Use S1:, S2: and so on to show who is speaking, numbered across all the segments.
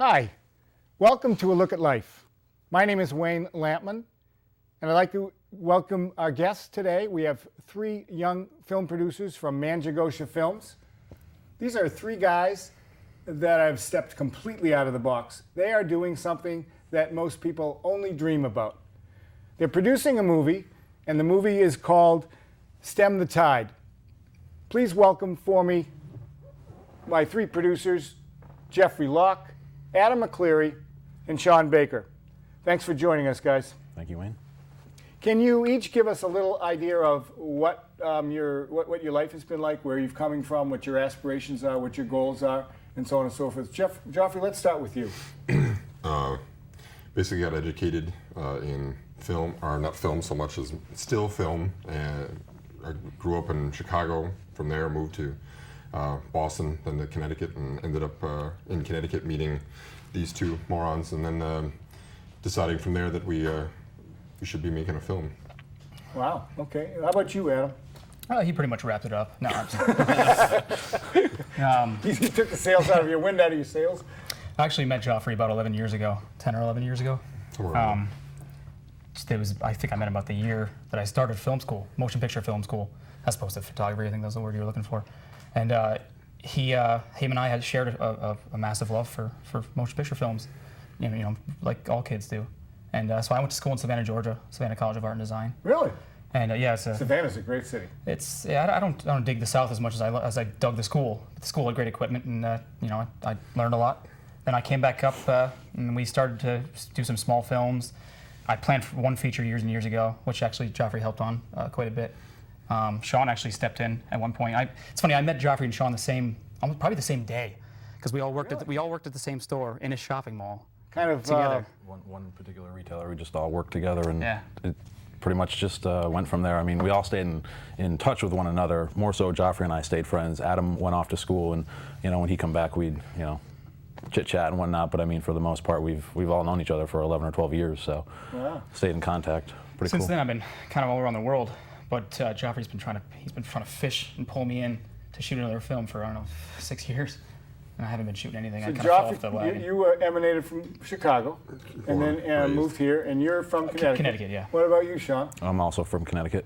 S1: Hi, welcome to A Look at Life. My name is Wayne Lampman, and I'd like to welcome our guests today. We have three young film producers from Manjagosha Films. These are three guys that have stepped completely out of the box. They are doing something that most people only dream about. They're producing a movie, and the movie is called Stem the Tide. Please welcome for me my three producers, Geoffrey Locke, Adam McCleary, and Shawn Baker. Thanks for joining us, guys.
S2: Thank you, Wayne.
S1: Can you each give us a little idea of what your life has been like, where you've coming from, what your aspirations are, what your goals are, and so on and so forth? Geoffrey, let's start with you.
S3: Basically got educated in film, or not film so much as still film, and I grew up in Chicago. From there, moved to Boston, then to Connecticut, and ended up in Connecticut meeting these two morons, and then deciding from there that we should be making a film.
S1: Wow, okay. How about you, Adam?
S4: He pretty much wrapped it up. No, I'm
S1: He took the sails out of your wind out of your sails?
S4: I actually met Geoffrey about 11 years ago, 10 or 11 years ago. I think I met him about the year that I started film school, motion picture film school, as opposed to photography. I think that's the word you were looking for. And him and I had shared a massive love for motion picture films, you know, like all kids do. And so I went to school in Savannah, Georgia, Savannah College of Art and Design.
S1: Really?
S4: And
S1: Savannah's a great city.
S4: I don't dig the South as much as I dug the school. The school had great equipment, and I learned a lot. Then I came back up, and we started to do some small films. I planned for one feature years and years ago, which actually Geoffrey helped on quite a bit. Shawn actually stepped in at one point. It's funny, I met Geoffrey and Shawn probably the same day, because we all worked at the same store in a shopping mall.
S1: Kind of
S4: together.
S2: One particular retailer, we just all worked together, and
S4: yeah.
S2: It pretty much just went from there. I mean, we all stayed in touch with one another. More so, Geoffrey and I stayed friends. Adam went off to school, and when he come back, we'd chit chat and whatnot. But I mean, for the most part, we've all known each other for 11 or 12 years, so stayed in contact. Pretty
S4: Since
S2: cool.
S4: then, I've been kind of all around the world, but Geoffrey's been trying to fish and pull me in to shoot another film for 6 years. And I haven't been shooting anything.
S1: So
S4: I kind of fell off the
S1: Geoffrey,
S4: wagon.
S1: you emanated from Chicago, and then moved here, and you're from Connecticut.
S4: Connecticut, yeah.
S1: What about you, Shawn?
S2: I'm also from Connecticut.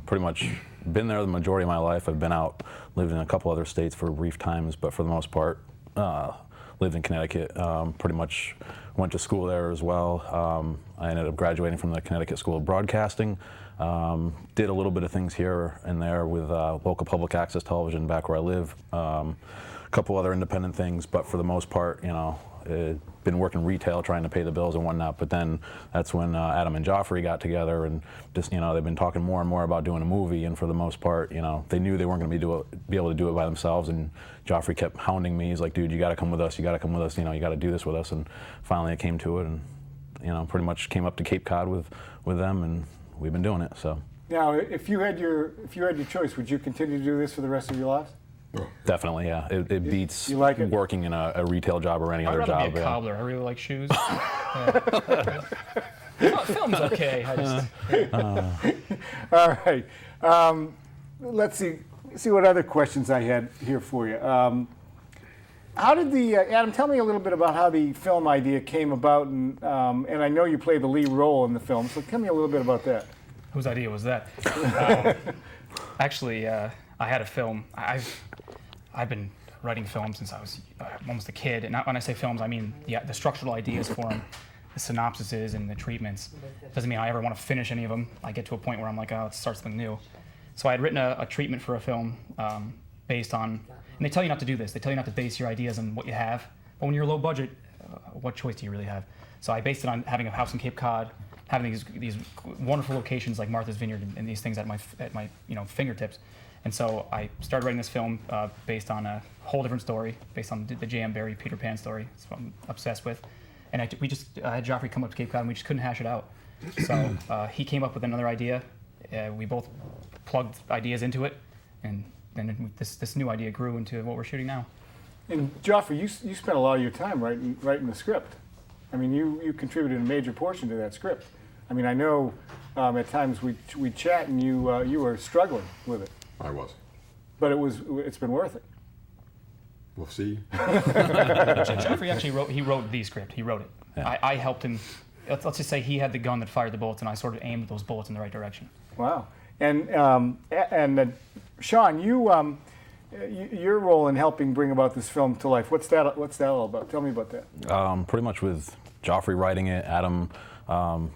S2: Pretty much been there the majority of my life. I've been out, lived in a couple other states for brief times, but for the most part, lived in Connecticut. Pretty much went to school there as well. I ended up graduating from the Connecticut School of Broadcasting. Did a little bit of things here and there with local public access television back where I live. A couple other independent things, but for the most part, been working retail, trying to pay the bills and whatnot. But then that's when Adam and Geoffrey got together, and just they've been talking more and more about doing a movie. And for the most part, they knew they weren't going to be able to do it by themselves. And Geoffrey kept hounding me. He's like, "Dude, you got to come with us. You got to come with us. You got to do this with us." And finally, it came to it, and pretty much came up to Cape Cod with them, and we've been doing it. So
S1: now, if you had your choice, would you continue to do this for the rest of your lives?
S2: Definitely, yeah. It beats
S1: you like it?
S2: working in a retail job or any other job.
S4: I'd rather be a cobbler. I really like shoes. Film's okay.
S1: All right. Let's see what other questions I had here for you. How did Adam, tell me a little bit about how the film idea came about, and I know you play the lead role in the film, so tell me a little bit about that.
S4: Whose idea was that? Actually, I had a film. I've been writing films since I was almost a kid, and when I say films, I mean the structural ideas for them, the synopsises and the treatments. Doesn't mean I ever want to finish any of them. I get to a point where I'm like, oh, let's start something new. So I had written a treatment for a film based on, and they tell you not to do this. They tell you not to base your ideas on what you have. But when you're low budget, what choice do you really have? So I based it on having a house in Cape Cod, having these wonderful locations like Martha's Vineyard and these things at my fingertips. And so I started writing this film based on a whole different story, based on the J.M. Barrie Peter Pan story. That's what I'm obsessed with. And I had Geoffrey come up to Cape Cod, and we just couldn't hash it out. So he came up with another idea. We both plugged ideas into it, and then this new idea grew into what we're shooting now.
S1: And Geoffrey, you spent a lot of your time writing the script. I mean, you contributed a major portion to that script. I mean, I know at times we chat, and you were struggling with it.
S3: I was.
S1: But it's been worth it.
S3: We'll see.
S4: Geoffrey actually wrote the script. He wrote it.
S2: Yeah.
S4: I helped him. Let's just say he had the gun that fired the bullets, and I sort of aimed those bullets in the right direction.
S1: Wow. And Shawn, your role in helping bring about this film to life, what's that all about? Tell me about that.
S2: Pretty much with Geoffrey writing it, Adam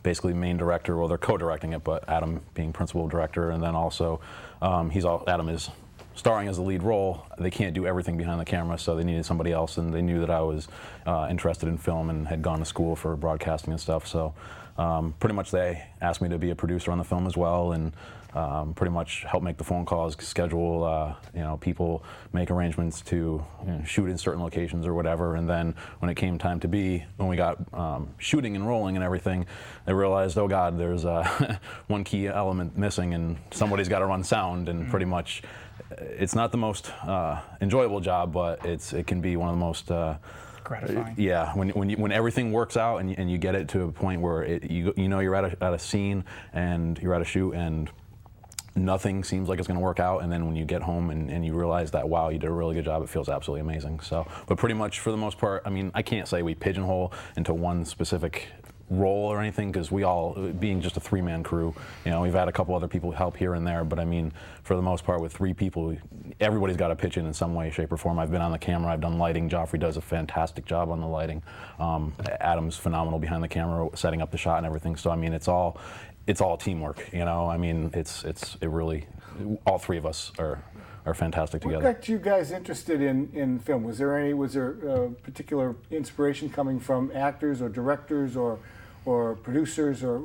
S2: basically main director, well they're co-directing it, but Adam being principal director, and then also Adam is starring as the lead role. They can't do everything behind the camera, so they needed somebody else, and they knew that I was interested in film and had gone to school for broadcasting and stuff, so pretty much they asked me to be a producer on the film as well, and pretty much help make the phone calls, schedule, people, make arrangements to shoot in certain locations or whatever. And then when it came time to when we got shooting and rolling and everything, they realized, oh God, there's one key element missing, and somebody's got to run sound. And pretty much, it's not the most enjoyable job, but it can be one of the most
S4: gratifying.
S2: Yeah, when everything works out and you get it to a point where you're at a scene and you're at a shoot and nothing seems like it's going to work out, and then when you get home and you realize that, wow, you did a really good job, it feels absolutely amazing. So, but pretty much for the most part, I mean, I can't say we pigeonhole into one specific role or anything, because we all, being just a three-man crew, we've had a couple other people help here and there, but I mean, for the most part, with three people, everybody's got to pitch in some way, shape, or form. I've been on the camera, I've done lighting. Geoffrey does a fantastic job on the lighting. Adam's phenomenal behind the camera, setting up the shot and everything. So I mean, it's all teamwork, I mean, it really, all three of us are fantastic together.
S1: What got you guys interested in film? Was there a particular inspiration coming from actors or directors or producers or?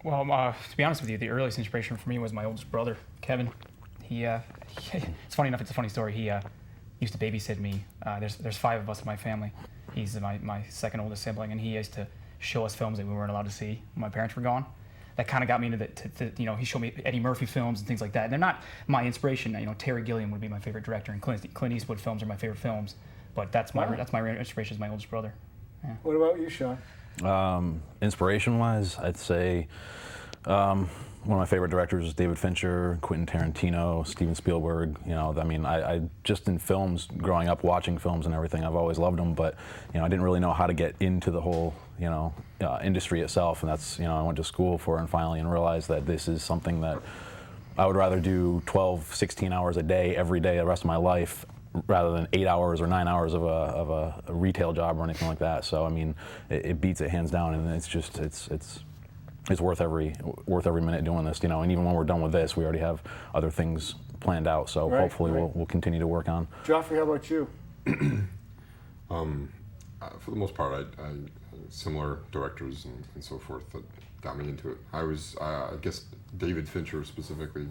S4: Well, to be honest with you, the earliest inspiration for me was my oldest brother, Kevin. It's funny enough, it's a funny story. He used to babysit me. There's 5 of us in my family. He's my second oldest sibling, and he used to show us films that we weren't allowed to see when my parents were gone. That kind of got me into he showed me Eddie Murphy films and things like that. And they're not my inspiration. Terry Gilliam would be my favorite director, and Clint Eastwood films are my favorite films. But that's my inspiration is my oldest brother. Yeah.
S1: What about you, Shawn?
S2: Inspiration-wise, I'd say one of my favorite directors is David Fincher, Quentin Tarantino, Steven Spielberg. I mean, I just in films, growing up watching films and everything, I've always loved them, but I didn't really know how to get into the whole industry itself, and that's I went to school for it and finally realized that this is something that I would rather do 12, 16 hours a day every day the rest of my life, rather than 8 hours or 9 hours of a retail job or anything like that. So I mean, it beats it hands down, and it's just it's worth every minute doing this, and even when we're done with this, we already have other things planned out, so hopefully we'll continue to work on.
S1: Geoffrey, how about you?
S3: For the most part, I similar directors and so forth that got me into it. I guess David Fincher specifically,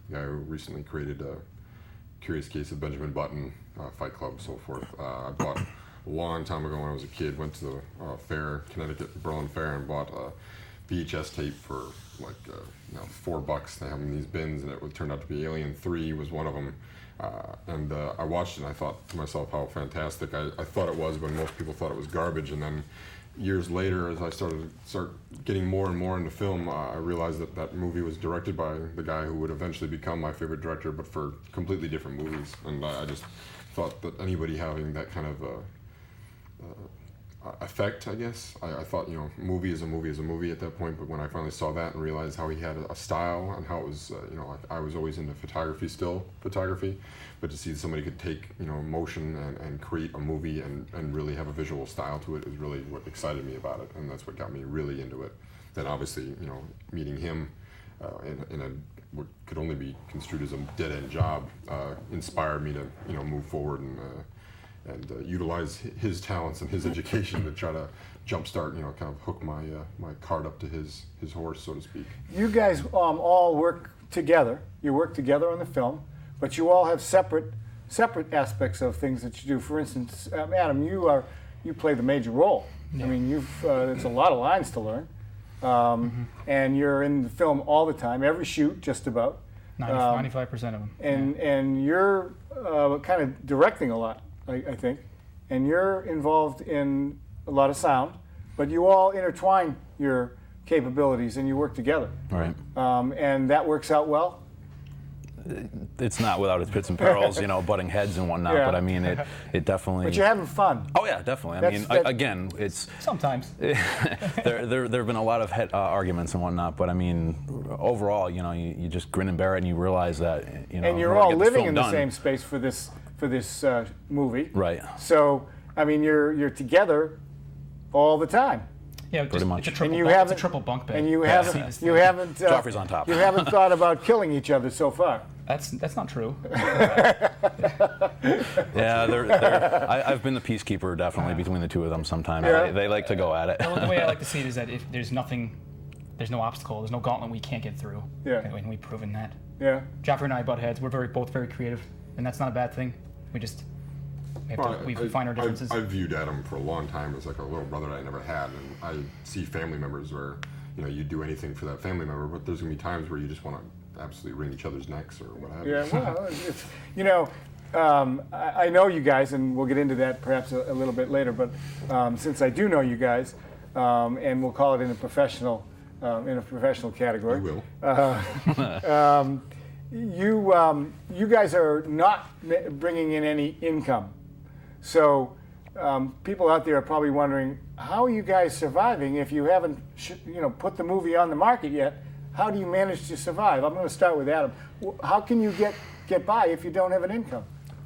S3: the guy who recently created Curious Case of Benjamin Button, Fight Club, so forth. I bought a long time ago when I was a kid, went to the fair, Connecticut, Berlin Fair, and bought a VHS tape for like $4. They have them in these bins, and it turned out to be Alien 3 was one of them. And I watched it and I thought to myself how fantastic I thought it was, but most people thought it was garbage. And then years later, as I started getting more and more into film, I realized that movie was directed by the guy who would eventually become my favorite director, but for completely different movies. And I just thought that anybody having that kind of effect, I guess. I thought, movie is a movie at that point, but when I finally saw that and realized how he had a style and how it was, I was always into photography, but to see somebody could take, motion and create a movie and really have a visual style to it is really what excited me about it, and that's what got me really into it. Then obviously, meeting him in a what could only be construed as a dead-end job inspired me to, move forward and utilize his talents and his education to try to jumpstart, kind of hook my cart up to his horse, so to speak. You
S1: guys all work together. You work together on the film, but you all have separate aspects of things that you do. For instance, Adam, you play the major role. Yeah. I mean, there's a lot of lines to learn, and you're in the film all the time, every shoot, just about.
S4: 95% of them.
S1: And you're kind of directing a lot, I think, and you're involved in a lot of sound, but you all intertwine your capabilities and you work together.
S2: Right.
S1: And that works out well?
S2: it's not without its pits and perils, you know, butting heads and whatnot.
S1: Yeah.
S2: But I mean, it definitely.
S1: But you're having fun.
S2: Oh yeah, definitely. I mean, again, it's
S4: Sometimes.
S2: there have been a lot of arguments and whatnot, but I mean, overall, you know, you just grin and bear it, and you realize that, you know.
S1: And you're
S2: in order
S1: all
S2: to get this
S1: living
S2: film
S1: in the
S2: done-
S1: same space for this movie.
S2: Right.
S1: So I mean, you're together all the time.
S4: Yeah,
S2: Pretty much.
S4: It's a triple,
S1: And you
S4: bunk, it's a
S1: haven't-
S4: triple bunk bed.
S1: And you
S2: Yeah.
S1: haven't
S2: Geoffrey's on top.
S1: You haven't thought about killing each other so far.
S4: That's not true.
S2: Yeah, I've been the peacekeeper definitely between the two of them. Sometimes
S1: Yeah.
S2: they like to go at it.
S4: The way I like to see it is that if there's no obstacle, there's no gauntlet we can't get through.
S1: Yeah.
S4: And we've proven that.
S1: Yeah.
S4: Geoffrey and I butt heads. We're both very creative, and that's not a bad thing. We find our differences.
S3: I viewed Adam for a long time as like a little brother that I never had, and I see family members where, you know, you do anything for that family member, but there's gonna be times where you just want to absolutely wring each other's necks or what have you.
S1: Yeah. Well, it's, you know, I know you guys, and we'll get into that perhaps a little bit later. But since I do know you guys, and we'll call it in a professional category.
S3: We will.
S1: You guys are not bringing in any income, so people out there are probably wondering, how are you guys surviving if you haven't put the movie on the market yet? How do you manage to survive? I'm going to start with Adam. How can you get by if you don't have an income?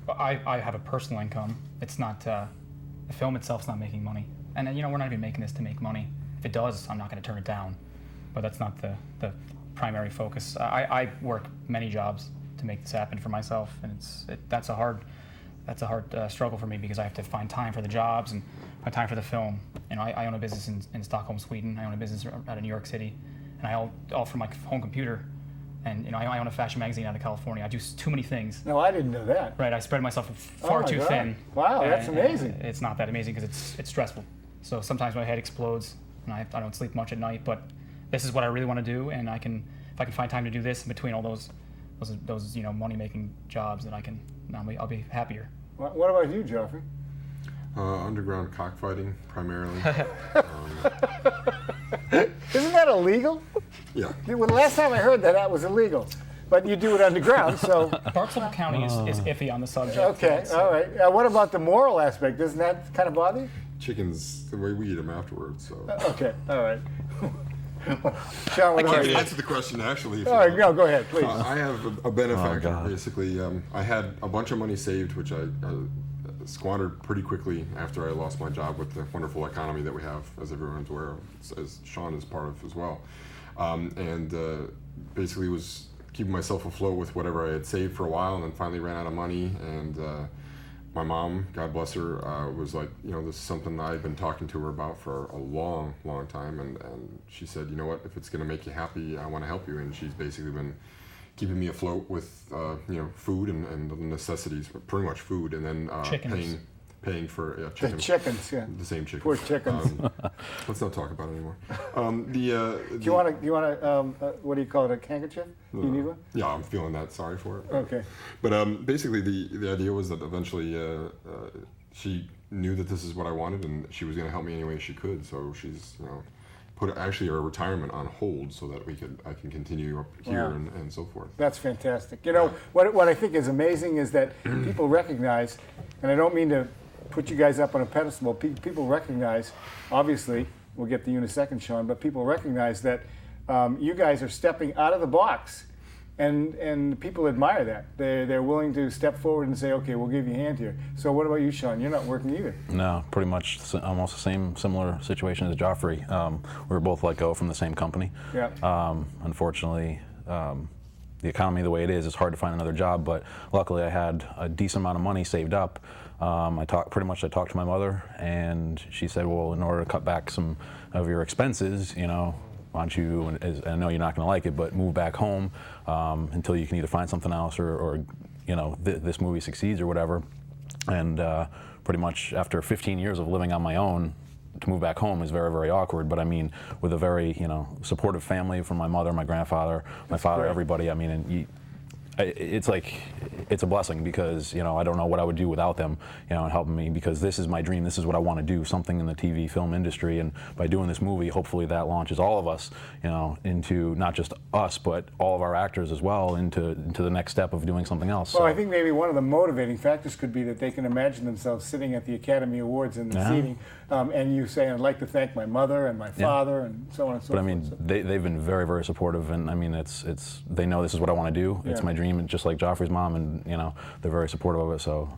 S4: I have a personal income. It's not the film itself's not making money, and you know, we're not even making this to make money. If it does, I'm not going to turn it down, but that's not the primary focus. I work many jobs to make this happen for myself, and that's a hard struggle for me, because I have to find time for the jobs and find time for the film. You know, I own a business in Stockholm, Sweden. I own a business out of New York City, and I all from my home computer. And you know, I own a fashion magazine out of California. I do too many things.
S1: No, I didn't know that.
S4: Right, I spread myself
S1: Oh
S4: far
S1: my
S4: too
S1: God.
S4: thin.
S1: Wow, that's
S4: And
S1: amazing.
S4: It's not that amazing because it's stressful. So sometimes my head explodes, and I don't sleep much at night. But this is what I really want to do, and if I can find time to do this in between all those you know, money making jobs, then I'll be happier.
S1: What about you, Geoffrey?
S3: Underground cockfighting primarily.
S1: Isn't that illegal?
S3: Yeah.
S1: Well, the last time I heard that was illegal. But you do it underground, so.
S4: Barnstable County is iffy on the subject.
S1: Okay, all right. What about the moral aspect? Doesn't that kind of bother you?
S3: Chickens, the way we eat them afterwards. So.
S1: Okay, all right. Shawn, what
S3: I
S1: about
S3: can
S1: you?
S3: answer the question actually. If
S1: All
S3: you
S1: right,
S3: want.
S1: no, go ahead, please.
S3: I have a benefactor,
S2: God.
S3: basically. I had a bunch of money saved, which I squandered pretty quickly after I lost my job with the wonderful economy that we have, as everyone's aware of, as Shawn is part of as well. And basically was keeping myself afloat with whatever I had saved for a while, and then finally ran out of money. And my mom, God bless her, was like, you know, this is something I've been talking to her about for a long, long time. And she said, you know what, if it's going to make you happy, I want to help you. And she's basically been keeping me afloat with, you know, food and the necessities, but pretty much food, and then paying for
S1: The
S3: chickens.
S1: chickens, yeah.
S3: The same chickens.
S1: Poor chickens.
S3: Let's not talk about it anymore.
S1: Do you want what do you call it, a handkerchief? You need one?
S3: Yeah, I'm feeling that sorry for it.
S1: Okay.
S3: But basically, the idea was that eventually she knew that this is what I wanted, and she was going to help me any way she could. So she's, you know, put actually her retirement on hold so that I can continue up here
S1: Wow.
S3: and so forth.
S1: That's fantastic. You know, what I think is amazing is that people recognize, and I don't mean to put you guys up on a pedestal, people recognize, obviously, we'll get to you in a second, Shawn, but people recognize that you guys are stepping out of the box, and people admire that. They're willing to step forward and say, okay, we'll give you a hand here. So what about you, Shawn? You're not working either.
S2: No, pretty much almost the similar situation as Geoffrey. We were both let go from the same company.
S1: Yeah.
S2: Unfortunately, the economy the way it is, it's hard to find another job. But luckily, I had a decent amount of money saved up. I talked to my mother, and she said, "Well, in order to cut back some of your expenses, you know, why don't you? And I know you're not going to like it, but move back home until you can either find something else or you know, this movie succeeds or whatever." And pretty much after 15 years of living on my own, to move back home is very, very awkward. But I mean, with a very, you know, supportive family from my mother, my grandfather, my father,
S1: great.
S2: everybody. I mean, and it's like it's a blessing because I don't know what I would do without them, and helping me, because this is my dream. This is what I want to do, something in the TV film industry, and by doing this movie, hopefully that launches all of us, into not just us but all of our actors as well into the next step of doing something else.
S1: Well, I think maybe one of the motivating factors could be that they can imagine themselves sitting at the Academy Awards in the seating, and you say, "I'd like to thank my mother and my father," and so on and so forth.
S2: But I mean, they've been very, very supportive, and I mean, it's they know this is what I want to do. It's my dream, and just like Geoffrey's mom, and they're very supportive of it. So,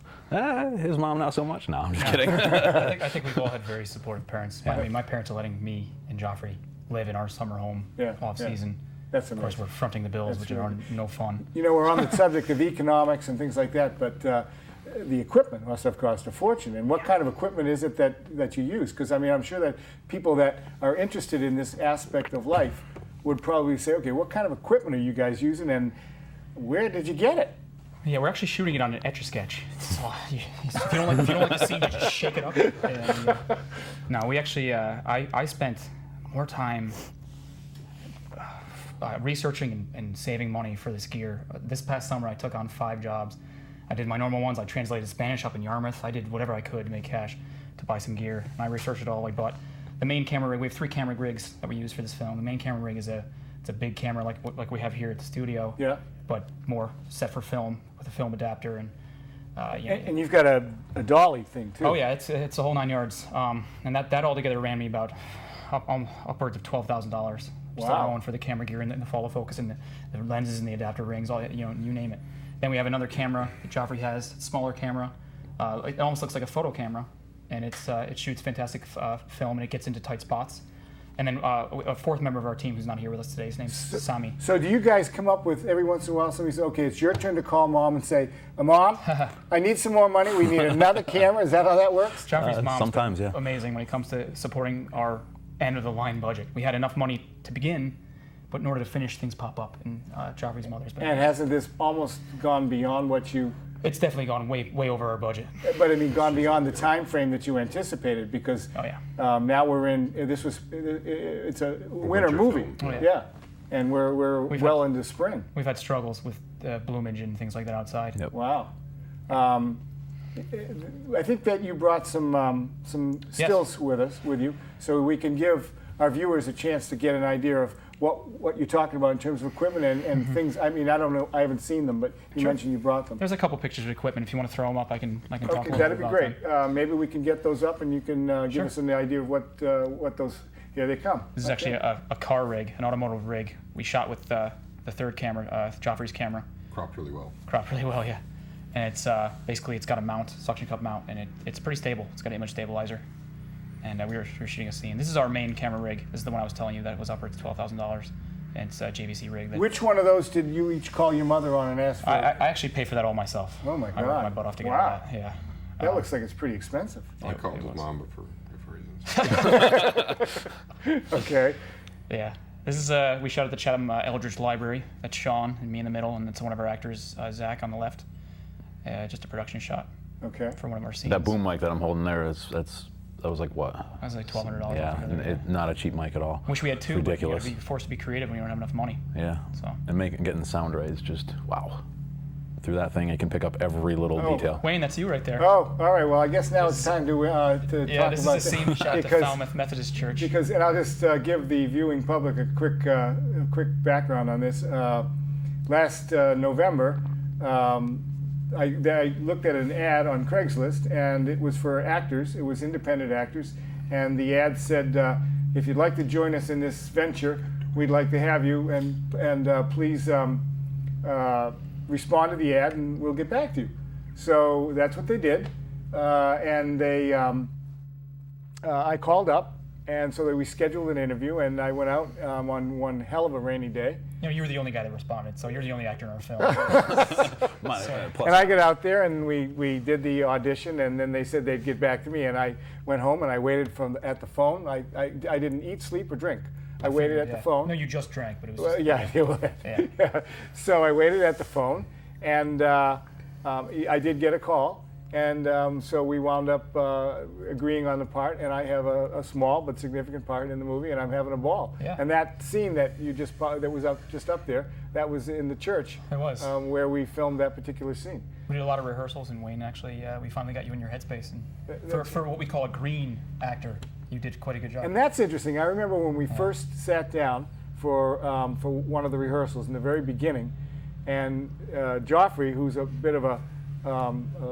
S2: his mom not so much. No, I'm just kidding.
S4: I think we've all had very supportive parents. I mean, my parents are letting me and Geoffrey live in our summer home off season.
S1: That's
S4: of course, we're fronting the bills, which are no fun.
S1: We're on the subject of economics and things like that, but the equipment must have cost a fortune. And what kind of equipment is it that you use? Because I mean, I'm sure that people that are interested in this aspect of life would probably say, okay, what kind of equipment are you guys using, and where did you get it?
S4: Yeah, we're actually shooting it on an Etch-a-Sketch. So, if you don't like the scene, you just shake it up. No, we actually, I spent more time researching and saving money for this gear. This past summer, I took on 5 jobs. I did my normal ones. I translated Spanish up in Yarmouth. I did whatever I could to make cash to buy some gear. And I researched it all. I bought the main camera rig. We have 3 camera rigs that we use for this film. The main camera rig is it's a big camera like we have here at the studio. Yeah. But more set for film with a film adapter and.
S1: And you've got a dolly thing too.
S4: Oh yeah, it's a whole 9 yards. And that altogether ran me about upwards of $12,000. Just alone for the camera gear and the follow focus and the lenses and the adapter rings, all you name it. Then we have another camera that Geoffrey has, smaller camera. It almost looks like a photo camera, and it shoots fantastic film and it gets into tight spots. And then a 4th member of our team who's not here with us today, his name's Sami.
S1: So do you guys come up with, every once in a while, somebody says, okay, it's your turn to call Mom and say, Mom, I need some more money, we need another camera, is that how that works?
S4: Geoffrey's mom's
S2: sometimes, yeah.
S4: amazing when it comes to supporting our end of the line budget. We had enough money to begin, but in order to finish, things pop up, and Geoffrey's mother's been.
S1: And hasn't this almost gone beyond what you...
S4: It's definitely gone way over our budget.
S1: But I mean, gone beyond the time frame that you anticipated, because now we're in, it's a winter movie. And we're well into spring.
S4: We've had struggles with bloomage and things like that outside.
S2: Yep.
S1: Wow. I think that you brought some stills with you, so we can give our viewers a chance to get an idea of what you're talking about in terms of equipment and things. I mean, I don't know, I haven't seen them, but you mentioned you brought them.
S4: There's a couple pictures of equipment. If you want to throw them up, I can talk a little bit about
S1: that'd be great. Maybe we can get those up, and you can give us an idea of what those. Here they come.
S4: This is actually a car rig, an automotive rig. We shot with the 3rd camera, Geoffrey's camera.
S3: Cropped really well.
S4: Cropped really well, yeah. And it's basically it's got a mount, suction cup mount, and it's pretty stable. It's got an image stabilizer. And we were shooting a scene. This is our main camera rig. This is the one I was telling you that was upwards of $12,000. And it's a JVC rig.
S1: Which one of those did you each call your mother on and ask for?
S4: I actually paid for that all myself.
S1: Oh my God.
S4: I worked my butt off to get that. Yeah.
S1: That looks like it's pretty expensive.
S3: I called his mom, but for reasons.
S1: Okay.
S4: Yeah. This is we shot at the Chatham Eldridge Library. That's Shawn and me in the middle, and that's one of our actors, Zach, on the left. Just a production shot.
S1: Okay.
S4: For one of our scenes.
S2: That boom mic that I'm holding there that was like what?
S4: That was like $1,200.
S2: Yeah, not a cheap mic at all.
S4: Wish we had 2.
S2: Ridiculous.
S4: But you're forced to be creative when you don't have enough money.
S2: Yeah.
S4: So.
S2: And getting the sound right is just wow. Through that thing, it can pick up every little detail.
S4: Wayne, that's you right there.
S1: Oh, all right. Well, I guess now it's time to talk about.
S4: Yeah, this is a scene shot at Falmouth Methodist Church.
S1: And I'll just give the viewing public a quick background on this. Last November. I looked at an ad on Craigslist, and it was for actors. It was independent actors, and the ad said, "If you'd like to join us in this venture, we'd like to have you, and please respond to the ad, and we'll get back to you." So that's what they did, and they I called up. And so we scheduled an interview, and I went out on one hell of a rainy day.
S4: You were the only guy that responded, so you're the only actor in our film.
S1: And I get out there, and we did the audition, and then they said they'd get back to me, and I went home, and I waited at the phone. I didn't eat, sleep, or drink. I waited at the phone.
S4: No, you just drank, but it was just...
S1: Yeah. So I waited at the phone, and I did get a call. And so we wound up agreeing on the part, and I have a small but significant part in the movie, and I'm having a ball.
S4: Yeah.
S1: And that scene that you that was just up there, that was in the church.
S4: It was.
S1: Where we filmed that particular scene.
S4: We did a lot of rehearsals, and Wayne, actually, we finally got you in your headspace. And for what we call a green actor, you did quite a good job.
S1: And that's interesting. I remember when we first sat down for one of the rehearsals in the very beginning, and Geoffrey, who's a bit of a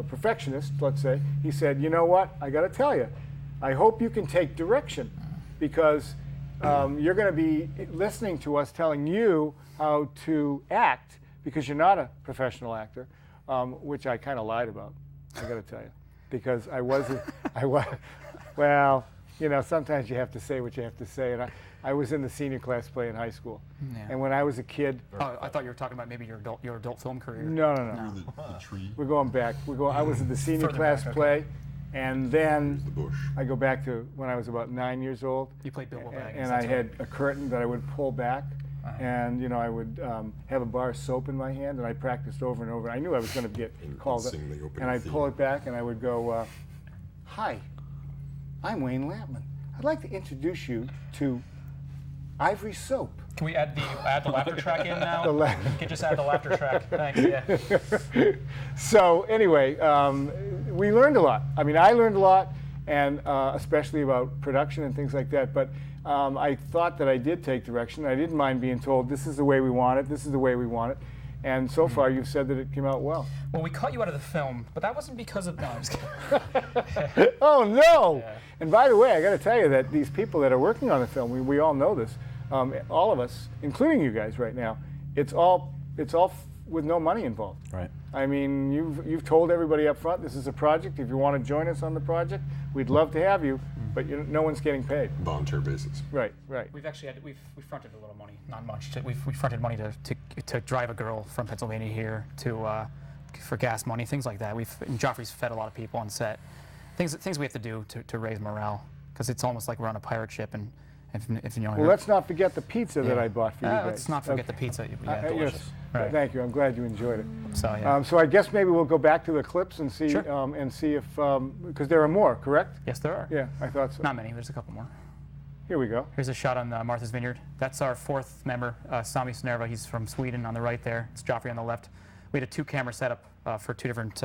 S1: perfectionist, let's say, he said, "You know what? I got to tell you, I hope you can take direction, because you're going to be listening to us telling you how to act, because you're not a professional actor," which I kind of lied about. I got to tell you, because I wasn't. Well, you know, sometimes you have to say what you have to say, and I was in the senior class play in high school, and when I was a kid.
S4: Oh, I thought you were talking about maybe your adult film career.
S1: No.
S3: The tree.
S1: We're going back. I was in the senior
S4: Further
S1: class
S4: back, okay.
S1: play, and then
S3: The bush.
S1: I go back to when I was about 9 years old.
S4: You played Bilbo Baggins.
S1: And I had a curtain that I would pull back, and you know, I would have a bar of soap in my hand, and I practiced over and over. I knew I was going to get
S3: And
S1: called up,
S3: sing the opening
S1: and I'd pull
S3: theme.
S1: it back, and I would go, "Hi, I'm Wayne Lampman. I'd like to introduce you to Ivory Soap."
S4: Can we add the laughter track in now?
S1: The
S4: You can just add the laughter track. Thanks. Yeah.
S1: So anyway, we learned a lot. I mean, I learned a lot, and especially about production and things like that. But I thought that I did take direction. I didn't mind being told, "This is the way we want it. This is the way we want it." And so far, you've said that it came out well.
S4: Well, we cut you out of the film, but that wasn't because of. No, I'm just kidding.
S1: Oh no!
S4: Yeah.
S1: And by the way, I got to tell you that these people that are working on the film, we all know this. All of us, including you guys right now, it's all with no money involved.
S2: Right.
S1: I mean, you've told everybody up front, this is a project. If you want to join us on the project, we'd love to have you, but no one's getting paid.
S3: Volunteer basis.
S1: Right.
S4: We've actually we fronted a little money, not much. We fronted money to drive a girl from Pennsylvania here for gas money, things like that. And Geoffrey's fed a lot of people on set. Things we have to do to raise morale, because it's almost like we're on a pirate ship. And if you know.
S1: Well, let's not forget the pizza that
S4: Yeah.
S1: I bought for you guys.
S4: Let's not forget the pizza. Yeah, delicious.
S1: Yes.
S4: Right.
S1: Thank you. I'm glad you enjoyed it.
S4: So yeah.
S1: So I guess maybe we'll go back to the clips and see
S4: Sure.
S1: if because there are more, correct?
S4: Yes, there are.
S1: Yeah, I thought so.
S4: Not many. There's a couple more.
S1: Here we go.
S4: Here's a shot on Martha's Vineyard. That's our fourth member, Sami Snerva. He's from Sweden on the right there. It's Geoffrey on the left. We had a 2-camera setup for two different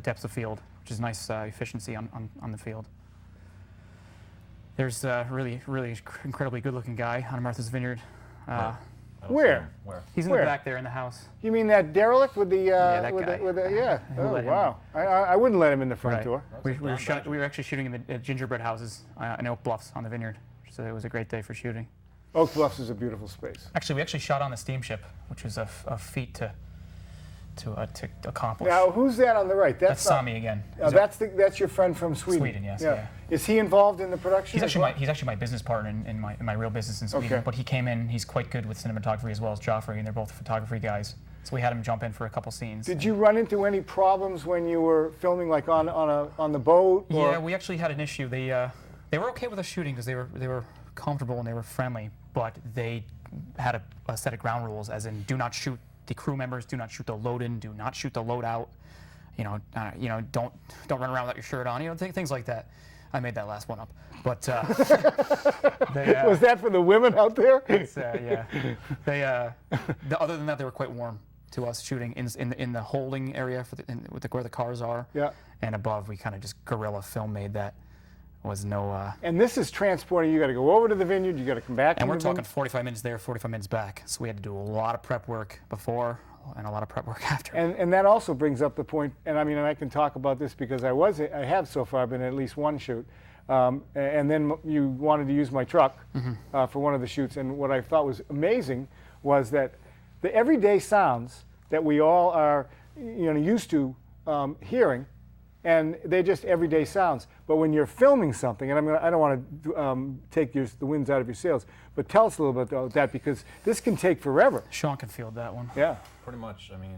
S4: depths of field, which is nice efficiency on the field. There's a really incredibly good-looking guy on Martha's Vineyard.
S1: Where?
S4: He's in
S1: Where?
S4: the back there in the house.
S1: You mean that derelict with the
S4: that
S1: with
S4: guy.
S1: yeah?
S4: Who
S1: Oh
S4: let him
S1: wow! I wouldn't let him in the front
S4: Right.
S1: door.
S4: We were actually shooting in the gingerbread houses in Oak Bluffs on the vineyard, so it was a great day for shooting.
S1: Oak Bluffs is a beautiful space.
S4: Actually, we actually shot on the steamship, which was a feat to accomplish.
S1: Now, who's that on the right?
S4: That's
S1: not-
S4: Sami again.
S1: That's your friend from Sweden.
S4: Sweden, yes, yeah.
S1: Is he involved in the production?
S4: He's
S1: as well?
S4: actually my business partner in my real business in Sweden.
S1: Okay.
S4: But he came in. He's quite good with cinematography as well as Geoffrey, and they're both photography guys. So we had him jump in for a couple scenes.
S1: Did you run into any problems when you were filming, like on the boat? Or?
S4: Yeah, we actually had an issue. They were okay with us shooting because they were comfortable and they were friendly, but they had a set of ground rules, as in do not shoot the crew members, do not shoot the load in, do not shoot the load out. Don't run around without your shirt on. Things like that. I made that last one up, but
S1: Was that for the women out there?
S4: yeah. Other than that, they were quite warm to us shooting in the holding area where the cars are.
S1: Yeah.
S4: And above, we kind of just guerrilla film made that. Was no.
S1: And this is transporting. You got to go over to the vineyard. You got to come back.
S4: And
S1: to
S4: we're
S1: the
S4: talking
S1: vineyard.
S4: 45 minutes there, 45 minutes back. So we had to do a lot of prep work before and a lot of prep work after.
S1: And that also brings up the point. And I mean, and I can talk about this because I have so far been in at least one shoot. And then you wanted to use my truck for one of the shoots. And what I thought was amazing was that the everyday sounds that we all are, used to hearing, and they're just everyday sounds. But when you're filming something, and I don't want to take the winds out of your sails, but tell us a little bit about that, because this can take forever.
S4: Shawn can field that one.
S1: Yeah.
S2: Pretty much, I mean,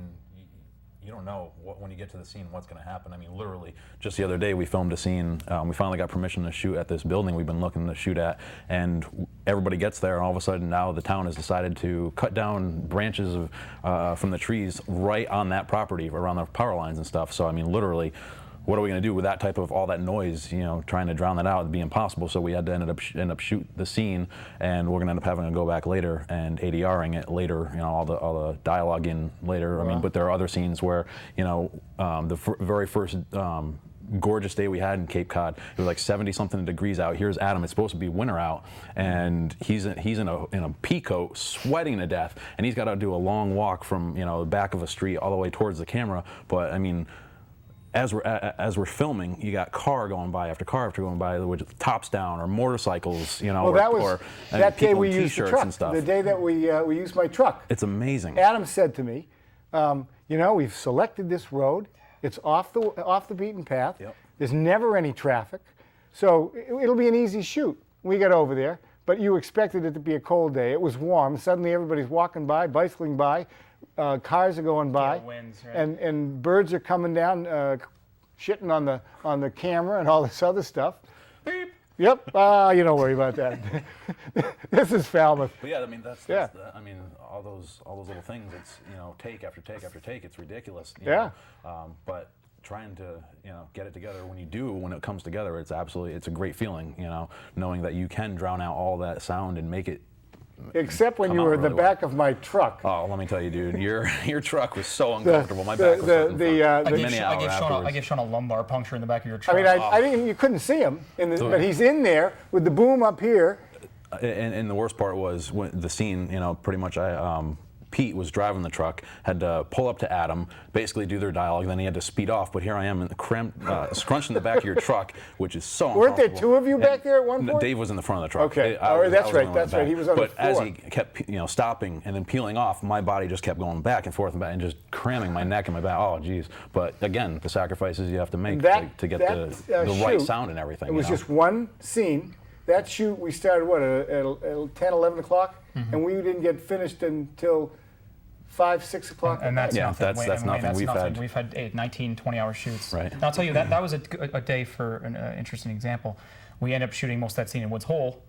S2: you don't know when you get to the scene what's going to happen. I mean, literally, just the other day we filmed a scene. We finally got permission to shoot at this building we've been looking to shoot at, and everybody gets there, and all of a sudden now the town has decided to cut down branches from the trees right on that property around the power lines and stuff. So I mean, literally, what are we going to do with that type of all that noise? You know, trying to drown that out would be impossible. So we had to end up shoot the scene, and we're going to end up having to go back later and ADRing it later. You know, all the dialogue in later. I mean, but there are other scenes where, you know, the very first gorgeous day we had in Cape Cod, it was like 70-something degrees out. Here's Adam. It's supposed to be winter out, and he's in a pea coat, sweating to death, and he's got to do a long walk from, you know, the back of a street all the way towards the camera. But I mean, as we're filming, you got car going by after car after going by with tops down, or motorcycles, you know.
S1: Well, that was that day we used the truck.
S2: And stuff.
S1: The day that we used my truck.
S2: It's amazing.
S1: Adam said to me, you know, we've selected this road. It's off the beaten path.
S2: Yep.
S1: There's never any traffic, so it'll be an easy shoot. We got over there, but you expected it to be a cold day. It was warm. Suddenly everybody's walking by, bicycling by, cars are going by,
S4: winds, right?
S1: and birds are coming down, shitting on the camera and all this other stuff.
S4: Beep.
S1: Yep. You don't worry about that. This is Falmouth.
S2: But yeah, I mean that's I mean all those little things. It's, you know, take after take after take. It's ridiculous. You know? But trying to, you know, get it together when it comes together, it's a great feeling. You know, knowing that you can drown out all that sound and make it.
S1: Except when you were in the back of my truck.
S2: Oh, let me tell you, dude, your truck was so uncomfortable. My back was
S4: I gave Shawn a lumbar puncture in the back of your truck.
S1: I mean, I didn't. You couldn't see him, but he's in there with the boom up here.
S2: And the worst part was when the scene. You know, pretty much Pete was driving the truck, had to pull up to Adam, basically do their dialogue, then he had to speed off. But here I am, scrunched in the back of your truck, which is so
S1: Weren't there
S2: uncomfortable.
S1: two of you back there at one point?
S2: Dave was in the front of the truck.
S1: Okay, that's right. He was on the floor.
S2: But as he kept, you know, stopping and then peeling off, my body just kept going back and forth and just cramming my neck and my back. Oh, geez. But again, the sacrifices you have to make to get the right sound and everything.
S1: It was just one scene. That shoot, we started, at 10, 11 o'clock? Mm-hmm. And we didn't get finished until 5, 6 o'clock.
S4: And that's nothing.
S2: That's nothing.
S4: We've had 19, 20-hour shoots.
S2: Right.
S4: And I'll tell you, that was a day for an interesting example. We ended up shooting most of that scene in Woods Hole,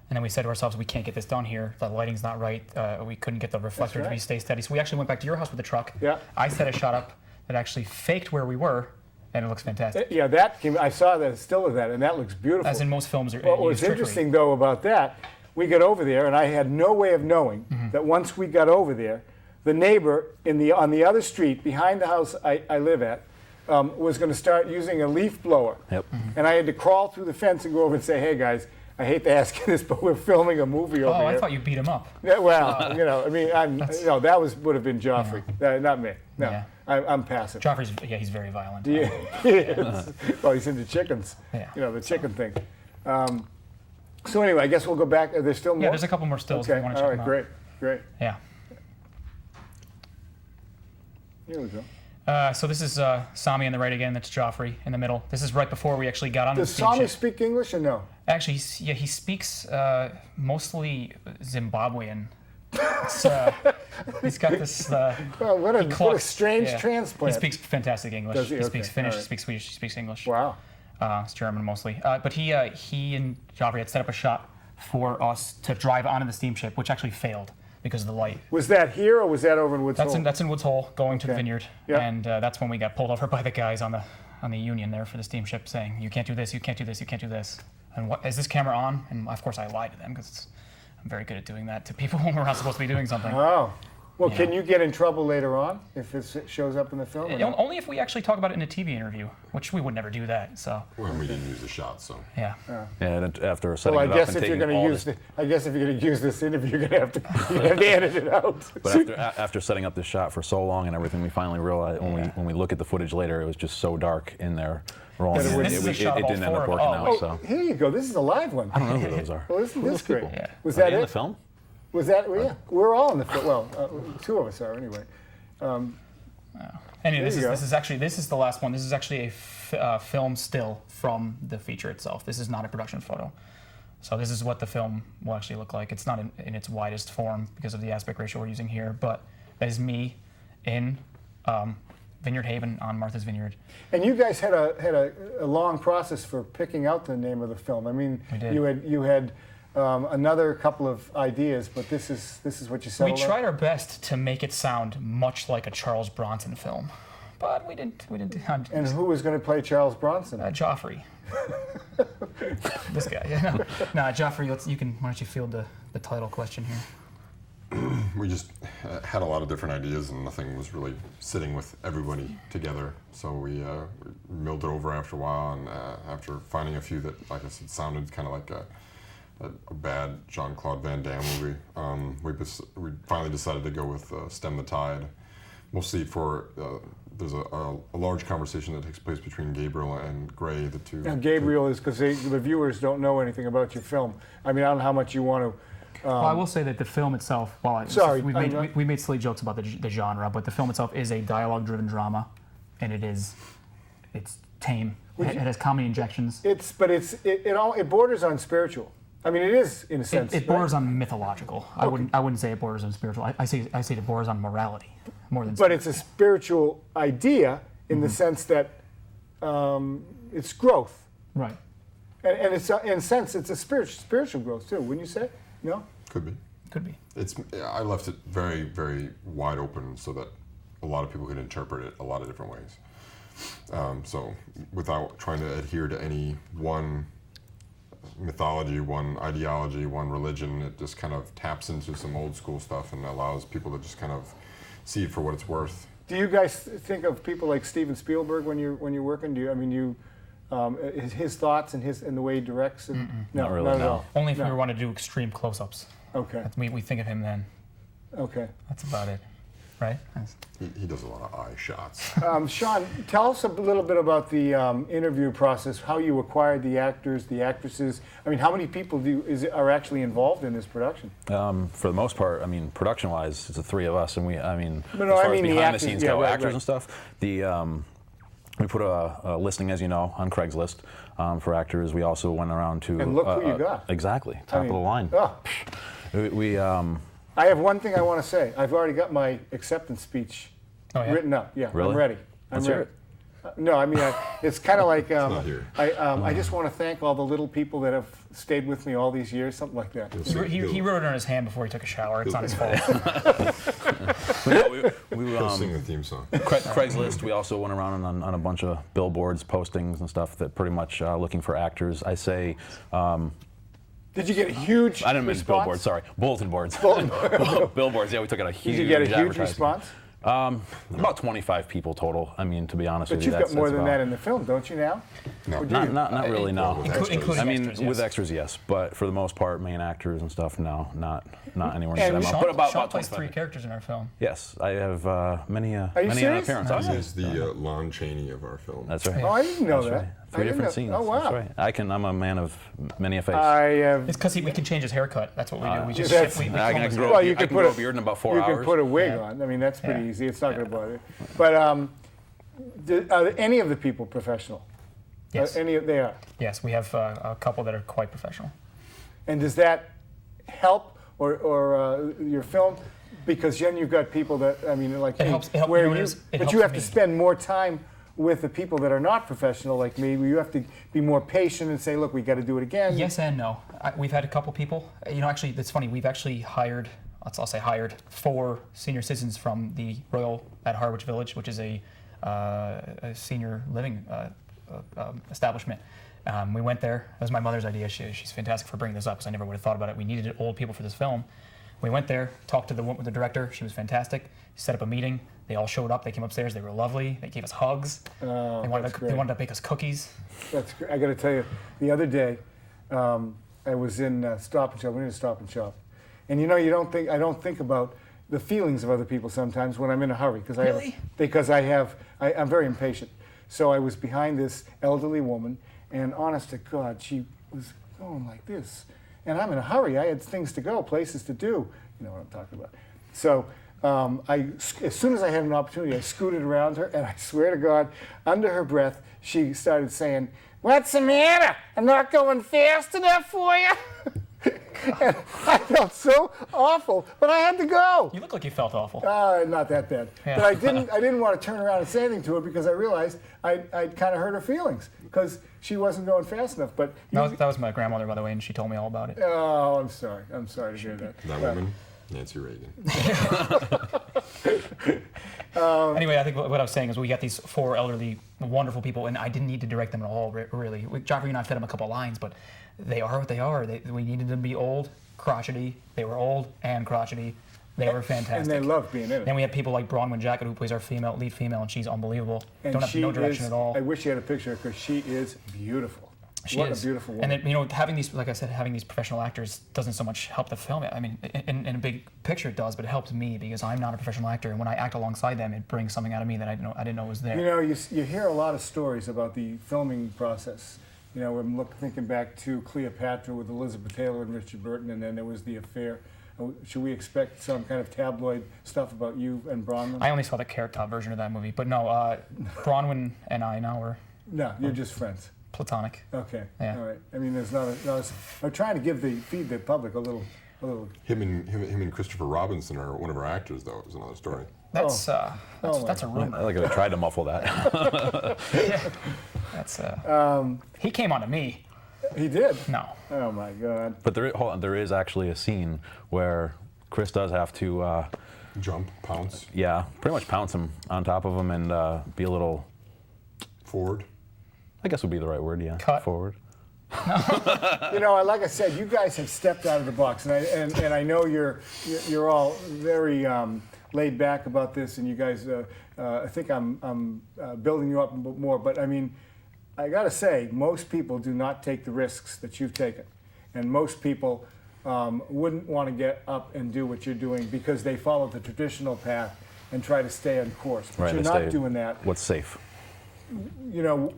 S4: and then we said to ourselves, we can't get this done here. The lighting's not right. We couldn't get the reflector to stay steady. So we actually went back to your house with the truck.
S1: Yeah.
S4: I set a shot up that actually faked where we were, and it looks fantastic.
S1: Yeah, I saw that still of that, and that looks beautiful.
S4: As in most films.
S1: What was interesting, though, about that, we got over there, and I had no way of knowing that once we got over there, the neighbor on the other street behind the house I live at was going to start using a leaf blower.
S2: Yep.
S1: And I had to crawl through the fence and go over and say, hey, guys, I hate to ask you this, but we're filming a movie over here.
S4: Oh, I thought you beat him up.
S1: Yeah, well, you know, I mean, that would have been Geoffrey, not me. No, yeah. I'm passive.
S4: Geoffrey's, he's very violent.
S1: Yeah, he is. Well, he's into chickens.
S4: Yeah.
S1: You know, the chicken thing. So anyway, I guess we'll go back. There's still more?
S4: Yeah, there's a couple more stills if you want to check them out.
S1: All right, great.
S4: Yeah.
S1: Here we go.
S4: So this is Sami on the right again. That's Geoffrey in the middle. This is right before we actually got on the steamship.
S1: Does Sami speak English or no?
S4: Actually, he speaks mostly Zimbabwean. He's got this.
S1: Well, what a strange transplant.
S4: He speaks fantastic English.
S1: Does he?
S4: He speaks
S1: Okay.
S4: Finnish.
S1: Right.
S4: He speaks Swedish. He speaks English.
S1: Wow.
S4: It's German mostly. But he and Geoffrey had set up a shot for us to drive onto the steamship, which actually failed because of the light.
S1: Was that here or was that over in Woods Hole?
S4: That's in Woods Hole, going to the vineyard,
S1: Yep.
S4: and that's when we got pulled over by the guys on the Union there for the steamship, saying you can't do this, you can't do this, you can't do this. And what is this camera on? And of course I lied to them because I'm very good at doing that to people when we're not supposed to be doing something.
S1: Oh. Well, can you get in trouble later on if it shows up in the film? Or not?
S4: Only if we actually talk about it in a TV interview, which we would never do that. So.
S3: Well, we didn't use the shot, so.
S4: Yeah.
S2: And after setting
S1: Well,
S2: it up and taking all this.
S1: I guess if you're going to use this interview, you're going to have to edit it out.
S2: But after setting up this shot for so long and everything, we finally realized when we look at the footage later, it was just so dark in there. Rolling in.
S4: This is a shot of
S2: it
S4: all
S2: didn't end
S4: four
S2: up
S4: of
S2: working
S4: them.
S2: out. So
S1: Here you go. This is a live one.
S2: I don't know who those are.
S1: Well, isn't this great?
S4: Yeah.
S1: Was
S2: Are
S1: that
S2: they in
S1: it?
S2: the film?
S1: Was that? Well, yeah. We're all in the film. Well, two of us are anyway.
S4: Anyway,
S1: There you
S4: this is the last one. This is actually a film still from the feature itself. This is not a production photo. So this is what the film will actually look like. It's not in its widest form because of the aspect ratio we're using here, but that is me in Vineyard Haven on Martha's Vineyard.
S1: And you guys had a long process for picking out the name of the film. I mean,
S4: We did.
S1: you had another couple of ideas, but this is what you
S4: We
S1: settled on?
S4: tried our best to make it sound much like a Charles Bronson film, but we didn't.
S1: And who was going to play Charles Bronson?
S4: Geoffrey. This guy. Yeah, no, Geoffrey. Why don't you field the title question here?
S3: We just had a lot of different ideas, and nothing was really sitting with everybody together. So we milled it over after a while, and after finding a few that, like I said, sounded kind of like a bad Jean-Claude Van Damme movie, we finally decided to go with Stem the Tide. Mostly for there's a large conversation that takes place between Gabriel and Gray, the two.
S1: Now, Gabriel is because the viewers don't know anything about your film. I mean, I don't know how much you want to.
S4: Well, I will say that the film itself,
S1: Sorry,
S4: we made silly jokes about the genre, but the film itself is a dialogue-driven drama, and it's tame. It has comedy injections.
S1: It borders on spiritual. I mean, it is in a sense.
S4: It borders on mythological. Okay. I wouldn't say it borders on spiritual. I say it borders on morality more than.
S1: But it's a spiritual idea in the sense that it's growth,
S4: right?
S1: And it's in a sense it's a spiritual growth too. Wouldn't you say? No.
S3: Could be.
S4: Could be.
S3: I left it very, very wide open so that a lot of people could interpret it a lot of different ways. So without trying to adhere to any one mythology, one ideology, one religion, it just kind of taps into some old school stuff and allows people to just kind of see it for what it's worth.
S1: Do you guys think of people like Steven Spielberg when you're working? His thoughts and the way he directs? And,
S2: Not really,
S1: not at
S2: no.
S1: all.
S4: Only if we want to do extreme close-ups.
S1: Okay.
S4: We think of him then.
S1: Okay.
S4: That's about it, right?
S3: He does a lot of eye shots.
S1: Shawn, tell us a little bit about the interview process, how you acquired the actors, the actresses. I mean, how many people are actually involved in this production?
S2: For the most part, I mean, production-wise, it's the three of us, and as far
S1: I
S2: as
S1: mean
S2: behind the scenes
S1: yeah,
S2: go,
S1: right,
S2: actors
S1: right.
S2: and stuff, we put a listing, as you know, on Craigslist for actors. We also went around to...
S1: And look who you got.
S2: Exactly, top of the line.
S1: Oh. I have one thing I want to say. I've already got my acceptance speech written up. Yeah,
S2: Really?
S1: I'm ready.
S2: Let's hear it.
S1: No, I mean, it's kind of like
S3: not here.
S1: I just want to thank all the little people that have stayed with me all these years, something like that.
S4: He wrote it on his hand before he took a shower. It's not his fault.
S3: He'll sing the theme song.
S2: Craigslist, we also went around on a bunch of billboards, postings and stuff that pretty much looking for actors. I say...
S1: Did you get a huge
S2: I didn't mean
S1: response?
S2: billboards, sorry. Bulletin boards. Billboards, yeah, we took out a huge
S1: Did you get a huge
S2: advertising.
S1: response?
S2: About 25 people total. I mean, to be honest
S1: But
S2: with you,
S1: you've got more than that in the film, don't you now?
S3: No.
S1: Or do you?
S2: Not really, no.
S4: Including
S2: I mean,
S4: extras,
S2: with
S4: yes.
S2: extras, yes, but for the most part, main actors and stuff, no, not anywhere near
S1: And
S2: that
S1: Shawn-
S2: amount. But about
S4: Shawn plays
S2: 25.
S4: 3 characters in our film.
S2: Yes, I have many
S1: you
S2: an
S1: serious?
S2: appearance. Oh, yeah.
S3: He's the Lon Chaney of our film.
S2: That's right.
S1: Oh, I didn't know
S2: That's
S1: that.
S2: right.
S1: I
S2: 3
S1: didn't
S2: different
S1: know-
S2: scenes.
S1: Oh, wow.
S2: That's right. I'm a man of many a face.
S4: It's because we can change his haircut. That's what we do. We just
S1: that's-
S4: we
S2: I
S4: film
S2: can
S4: his
S2: grow,
S4: hair.
S1: you
S2: I
S1: could
S2: can
S1: put
S2: grow
S1: a-
S2: a beard in about 4
S1: You
S2: hours.
S1: can put a wig
S4: Yeah.
S1: on. I mean, that's pretty
S4: Yeah.
S1: easy. It's not going to bother you. But are any of the people professional?
S4: Yes.
S1: They are.
S4: Yes, we have a couple that are quite professional.
S1: And does that help or your film? Because then you've got people that, I mean, like
S4: It
S1: me,
S4: helps- it help-
S1: where
S4: you know what it
S1: you,
S4: is? It
S1: but
S4: helps
S1: you have
S4: me.
S1: to spend more time with the people that are not professional like me. Where you have to be more patient and say, look, we got to do it again.
S4: Yes and no. We've had a couple people. Actually, that's funny. We've actually hired, I'll say hired, 4 senior citizens from the Royal at Harwich Village, which is a senior living establishment. We went there. That was my mother's idea. She's fantastic for bringing this up because I never would have thought about it. We needed old people for this film. We went there, talked to the director. She was fantastic. Set up a meeting. They all showed up. They came upstairs. They were lovely. They gave us hugs. They wanted to bake us cookies.
S1: That's great. I got to tell you, the other day, I was in Stop and Shop. We went to Stop and Shop, and I don't think about the feelings of other people sometimes when I'm in a hurry because I'm very impatient. So I was behind this elderly woman, and honest to God, she was going like this, and I'm in a hurry. I had things to go, places to do. You know what I'm talking about. So. As soon as I had an opportunity, I scooted around her, and I swear to God, under her breath, she started saying, "What's the matter? I'm not going fast enough for you." And I felt so awful, but I had to go.
S4: You look like you felt awful.
S1: Not that bad.
S4: Yeah.
S1: But I didn't want to turn around and say anything to her because I realized I'd kind of hurt her feelings because she wasn't going fast enough. But
S4: That was my grandmother, by the way, and she told me all about it.
S1: oh, I'm sorry. I'm sorry to hear that.
S3: That woman, Nancy Reagan.
S4: Anyway, I think what I was saying is we got these 4 elderly, wonderful people, and I didn't need to direct them at all, really. Geoffrey and I fed them a couple lines, but they are what they are. We needed them to be old, crotchety. They were old and crotchety. They were fantastic.
S1: And they love being in it.
S4: Then we have people like Bronwyn Jacket, who plays our lead female, and she's unbelievable.
S1: And
S4: Don't have no direction at all.
S1: I wish you had a picture because she is beautiful. What a beautiful woman.
S4: And then, having these, like I said, having these professional actors doesn't so much help the film. I mean, in a big picture it does, but it helps me because I'm not a professional actor, and when I act alongside them, it brings something out of me that I didn't know was there.
S1: You hear a lot of stories about the filming process. I'm thinking back to Cleopatra with Elizabeth Taylor and Richard Burton, and then there was The Affair. Should we expect some kind of tabloid stuff about you and Bronwyn?
S4: I only saw the Carrot Top version of that movie, but no, Bronwyn and I now are
S1: No, you're just friends.
S4: platonic.
S1: Okay.
S4: Yeah.
S1: All right. I mean, there's not I'm trying to feed the public a little.
S3: Him and Christopher Robinson are one of our actors, though. Is another story.
S4: That's
S1: Oh
S4: that's a rumor.
S2: I like I tried to muffle that.
S4: That's he came onto me.
S1: He did.
S4: No.
S1: Oh my God.
S2: But there is actually a scene where Chris does have to,
S3: Jump, pounce,
S2: pretty much pounce him on top of him and be a little,
S3: forward.
S2: I guess would be the right word, yeah.
S4: Cut.
S2: Forward.
S1: Like I said, you guys have stepped out of the box, and I know you're all very laid back about this, and you guys, I think I'm building you up more. But I mean, I got to say, most people do not take the risks that you've taken, and most people wouldn't want to get up and do what you're doing because they follow the traditional path and try to stay on course. But you're not doing that.
S2: What's safe?
S1: Tell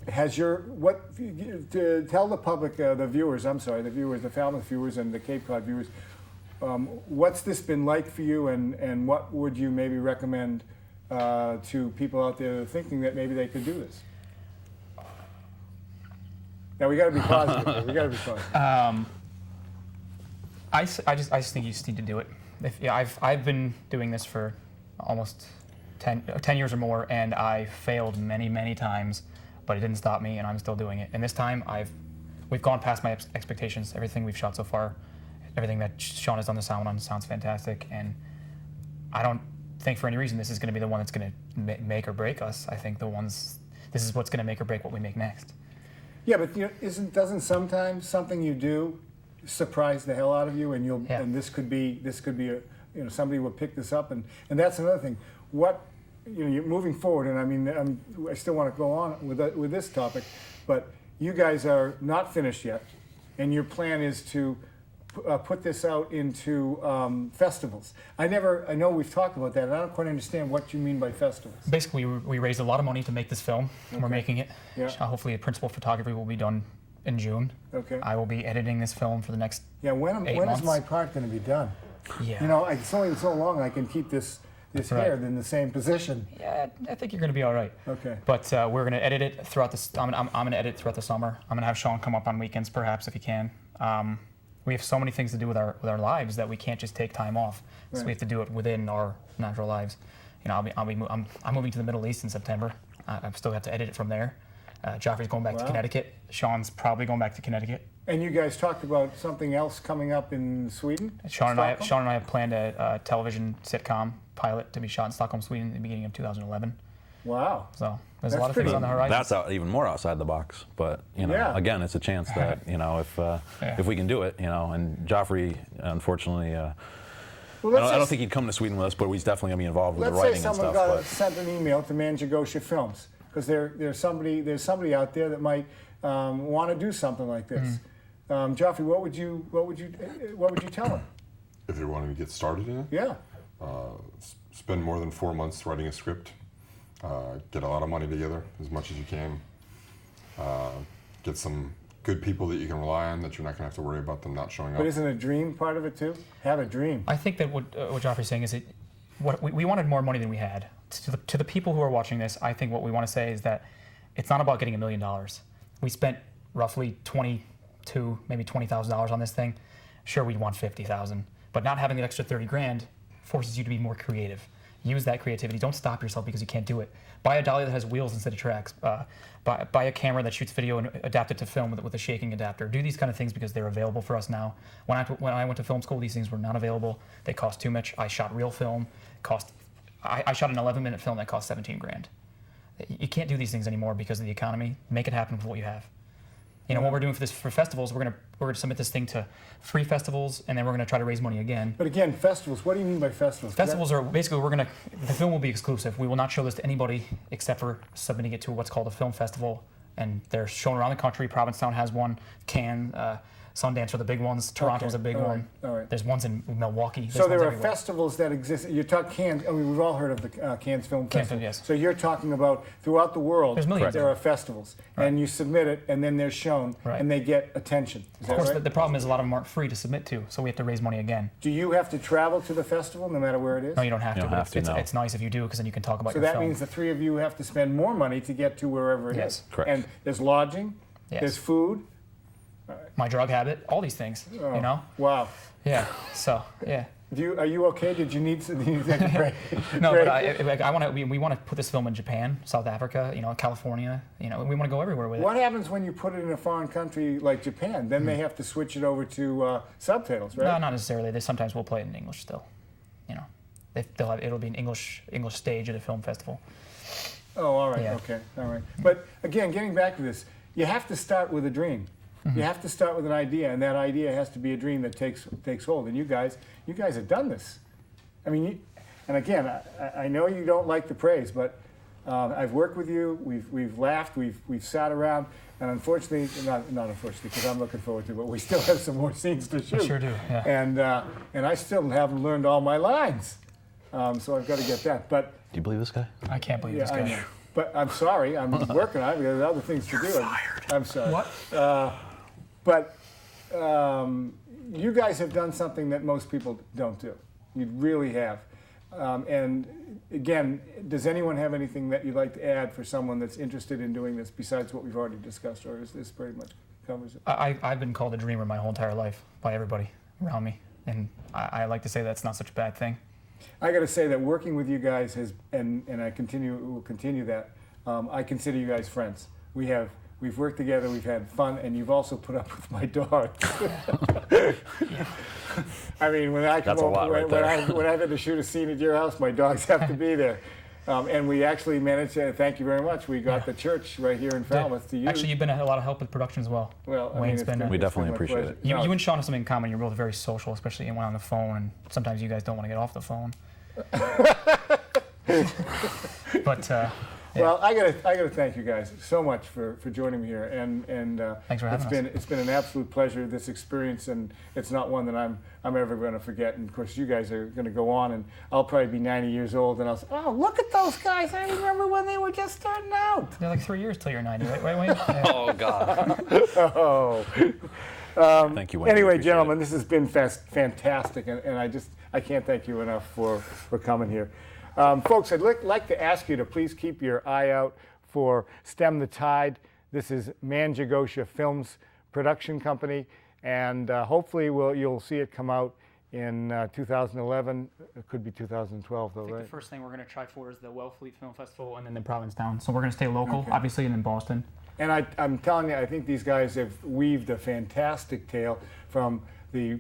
S1: the public, the viewers, the Falmouth viewers and the Cape Cod viewers, what's this been like for you, and what would you maybe recommend to people out there thinking that maybe they could do this? Now we got to be positive. We got to be positive.
S4: I just think you just need to do it. I've been doing this for almost 10 years or more, and I failed many times, but it didn't stop me, and I'm still doing it. And this time, we've gone past my expectations. Everything we've shot so far, everything that Shawn has done the sound on sounds fantastic, and I don't think for any reason this is going to be the one that's going to make or break us. I think this is what's going to make or break what we make next.
S1: Yeah, but doesn't sometimes something you do surprise the hell out of you, and and this could be a, somebody will pick this up, and that's another thing. You're moving forward, and I mean, I still want to go on with this topic, but you guys are not finished yet, and your plan is to put this out into festivals. I know we've talked about that, and I don't quite understand what you mean by festivals.
S4: Basically, we raised a lot of money to make this film. Okay. We're making it.
S1: Yeah.
S4: Hopefully, the principal photography will be done in June.
S1: Okay.
S4: I will be editing this film for the next 8
S1: when
S4: months.
S1: is my part going to be done?
S4: Yeah.
S1: It's only so long I can keep this hair in the same position.
S4: Yeah, I think you're going to be all right.
S1: Okay.
S4: But we're going to edit it throughout the. I'm going to edit throughout the summer. I'm going to have Shawn come up on weekends, perhaps, if he can. We have so many things to do with our lives that we can't just take time off. So we have to do it within our natural lives. I'm moving to the Middle East in September. I still have to edit it from there. Geoffrey's going back to Connecticut. Shawn's probably going back to Connecticut.
S1: And you guys talked about something else coming up in Sweden?
S4: Shawn and I have planned a television sitcom pilot to be shot in Stockholm, Sweden, in the beginning of 2011.
S1: Wow.
S4: So there's a lot of things on the horizon.
S2: That's even more outside the box. But again, it's a chance that if we can do it, and Geoffrey, unfortunately, I don't think he'd come to Sweden with us, but he's definitely gonna be involved with the writing and stuff.
S3: Let's
S1: say someone sent an email to Manjagosha Films because there's somebody out there that might want to do something like this. Geoffrey, what would you tell them?
S3: If they're wanting to get started in it?
S1: Yeah.
S3: Spend more than 4 months writing a script. Get a lot of money together, as much as you can. Get some good people that you can rely on, that you're not going to have to worry about them not showing up.
S1: But isn't a dream part of it too? Have a dream.
S4: I think that what Geoffrey's saying is what we wanted more money than we had. To the people who are watching this, I think what we want to say is that it's not about getting $1 million. We spent roughly $22,000, maybe $20,000 on this thing, sure, we'd want 50,000, but not having the extra 30 grand forces you to be more creative. Use that creativity. Don't stop yourself because you can't do it. Buy a dolly that has wheels instead of tracks. Buy a camera that shoots video and adapt it to film with a shaking adapter. Do these kind of things because they're available for us now. When I went to film school, these things were not available. They cost too much. I shot real film. I shot an 11-minute film that cost 17 grand. You can't do these things anymore because of the economy. Make it happen with what you have. You know, what we're doing for festivals, we're gonna submit this thing to 3 festivals, and then we're gonna try to raise money again.
S1: But again, festivals. What do you mean by festivals?
S4: Festivals are basically the film will be exclusive. We will not show this to anybody except for submitting it to what's called a film festival, and they're shown around the country. Provincetown has one. Cannes, Sundance are the big ones. Toronto's a big one.
S1: All right.
S4: There's ones in Milwaukee.
S1: So there are festivals that exist. You talk Cannes. I mean, we've all heard of the Cannes Film Festival.
S4: Yes.
S1: So you're talking about throughout the world.
S4: There's millions.
S1: There are festivals, and you submit it, and then they're shown, and they get attention. Is that
S4: Of course,
S1: right?
S4: the problem is a lot of them aren't free to submit to, so we have to raise money again.
S1: Do you have to travel to the festival no matter where it is?
S4: No, you don't have
S2: You
S4: to.
S2: don't
S4: But
S2: have to, no.
S4: it's nice if you do, because then you can talk about
S1: So
S4: your
S1: that
S4: film.
S1: means the 3 of you have to spend more money to get to wherever it is.
S4: Yes.
S2: Correct.
S1: And there's lodging,
S4: Yes.
S1: there's food.
S4: My drug habit, all these things.
S1: Oh,
S4: You know?
S1: Wow.
S4: Yeah. So yeah.
S1: Are you okay? Did you need to take a break?
S4: No,
S1: break?
S4: but I want to. We want to put this film in Japan, South Africa, California. We want to go everywhere with it.
S1: What happens when you put it in a foreign country like Japan? Then they have to switch it over to subtitles, right?
S4: No, not necessarily. They sometimes will play it in English still. It'll be an English stage at a film festival.
S1: Oh, all right.
S4: Yeah.
S1: Okay. All right. But again, getting back to this, you have to start with a dream. You have to start with an idea, and that idea has to be a dream that takes hold. And you guys have done this. I mean, and again, I know you don't like the praise, but I've worked with you. We've laughed. We've sat around, and unfortunately, not unfortunately, because I'm looking forward to it, but we still have some more scenes to shoot.
S4: We sure do. Yeah.
S1: And I still haven't learned all my lines, so I've got to get that. But
S2: Do you believe this guy?
S4: I can't believe
S1: yeah,
S4: this
S1: I
S4: guy.
S1: know. But I'm sorry. I'm working on it. There's other things to do. I'm sorry.
S4: What?
S1: But you guys have done something that most people don't do. You really have. And again, does anyone have anything that you'd like to add for someone that's interested in doing this besides what we've already discussed, or is this pretty much covers it?
S4: I've been called a dreamer my whole entire life by everybody around me, and I like to say that's not such a bad thing.
S1: I got to say that working with you guys has, and I will continue that. I consider you guys friends. We've worked together, we've had fun, and you've also put up with my dog. I mean, when I come
S2: That's a lot right there.
S1: when I've had to shoot a scene at your house, my dogs have to be there. And we actually managed to, thank you very much, we got the church right here in Falmouth to use.
S4: Actually, you've been a lot of help with production as well.
S1: Well, I mean,
S4: Wayne's
S1: it's
S4: been.
S1: been-
S2: We
S1: it's
S2: definitely
S1: been my
S2: appreciate
S1: pleasure.
S2: it.
S4: You
S1: No,
S4: and Shawn have something in common. You're both very social, especially when on the phone, and sometimes you guys don't want to get off the phone. But
S1: Well, I gotta thank you guys so much for joining me here, and
S4: Thanks for having
S1: it's been an absolute pleasure, this experience, and it's not one that I'm ever going to forget. And of course, you guys are going to go on, and I'll probably be 90 years old, and I'll say, oh, look at those guys! I remember when they were just starting out.
S4: they're like 3 years till you're 90, right, Wayne? Yeah.
S2: Oh God.
S1: Oh.
S2: Thank you, Wayne.
S1: Anyway,
S2: Appreciate
S1: gentlemen,
S2: it.
S1: this has been fantastic, and I can't thank you enough for coming here. Folks, I'd like to ask you to please keep your eye out for Stem the Tide. This is Manjagosha Films production company, and hopefully you'll see it come out in 2011. It could be 2012, though,
S4: I think
S1: right?
S4: the first thing we're going to try for is the Wellfleet Film Festival and then the Provincetown. So we're going to stay local, obviously, and then Boston.
S1: And I'm telling you, I think these guys have weaved a fantastic tale from the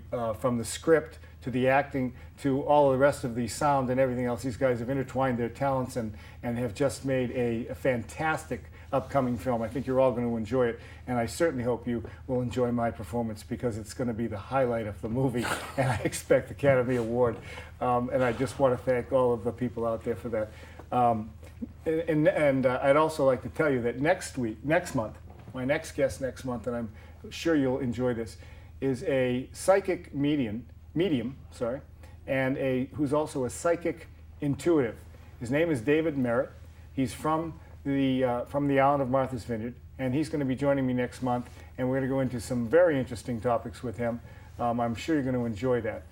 S1: script to the acting to all the rest of the sound and everything else. These guys have intertwined their talents and have just made a fantastic upcoming film. I think you're all going to enjoy it, and I certainly hope you will enjoy my performance because it's going to be the highlight of the movie, and I expect Academy Award. And I just want to thank all of the people out there for that. And I'd also like to tell you that next month, my next guest next month, and I'm sure you'll enjoy this, is a psychic medium, and who's also a psychic intuitive. His name is David Merritt. He's from the island of Martha's Vineyard, and he's going to be joining me next month, and we're going to go into some very interesting topics with him. I'm sure you're going to enjoy that.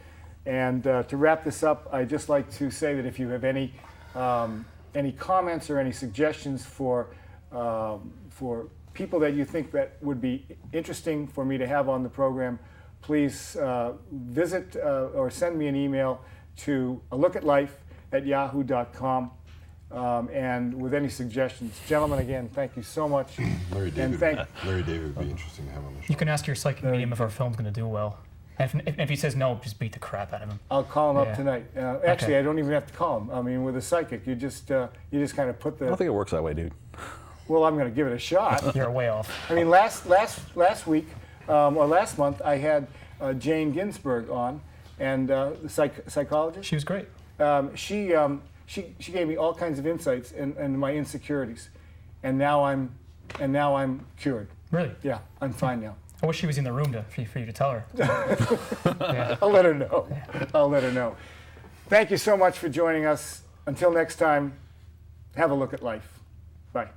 S1: And to wrap this up, I'd just like to say that if you have any comments or any suggestions for people that you think that would be interesting for me to have on the program, please visit or send me an email to alookatlife@yahoo.com. And with any suggestions. Gentlemen, again, thank you so much.
S3: Larry
S1: And
S3: David. Larry David would be interesting to have on the show.
S4: You can ask your psychic medium if our film's going to do well. If he says no, just beat the crap out of him.
S1: I'll call him up
S4: Yeah.
S1: tonight. Actually,
S4: Okay.
S1: I don't even have to call him. I mean, with a psychic, you just kind of put
S2: I don't
S1: the.
S2: think it works that way, dude.
S1: Well, I'm going to give it a shot.
S4: You're way off.
S1: I mean, last week or last month, I had Jane Ginsburg on, and the psychologist.
S4: She was great.
S1: She gave me all kinds of insights into my insecurities, and now I'm cured.
S4: Really?
S1: Yeah, I'm fine now.
S4: I wish she was in the room for you to tell her. Yeah.
S1: I'll let her know. I'll let her know. Thank you so much for joining us. Until next time, have a look at life. Bye.